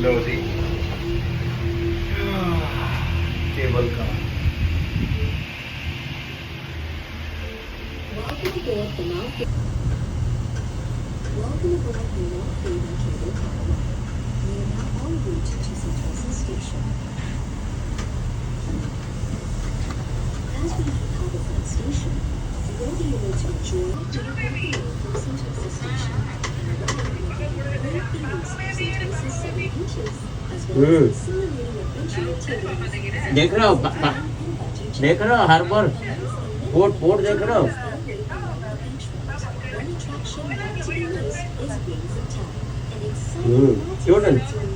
होती केबल का Welcome aboard the North Haven Cable Car. We are now en route to St. Vincent Station. As we leave Haverford Station, you will be able to enjoy the walking from St. Vincent Station and great views of St. Vincent's 7 beaches, as well as exhilarating adventure activities. देख रहे हो देख रहे हो harbour port port देख रहे हो One attraction not to be missed is Wings of Time, an exciting Jordan. multi-sensory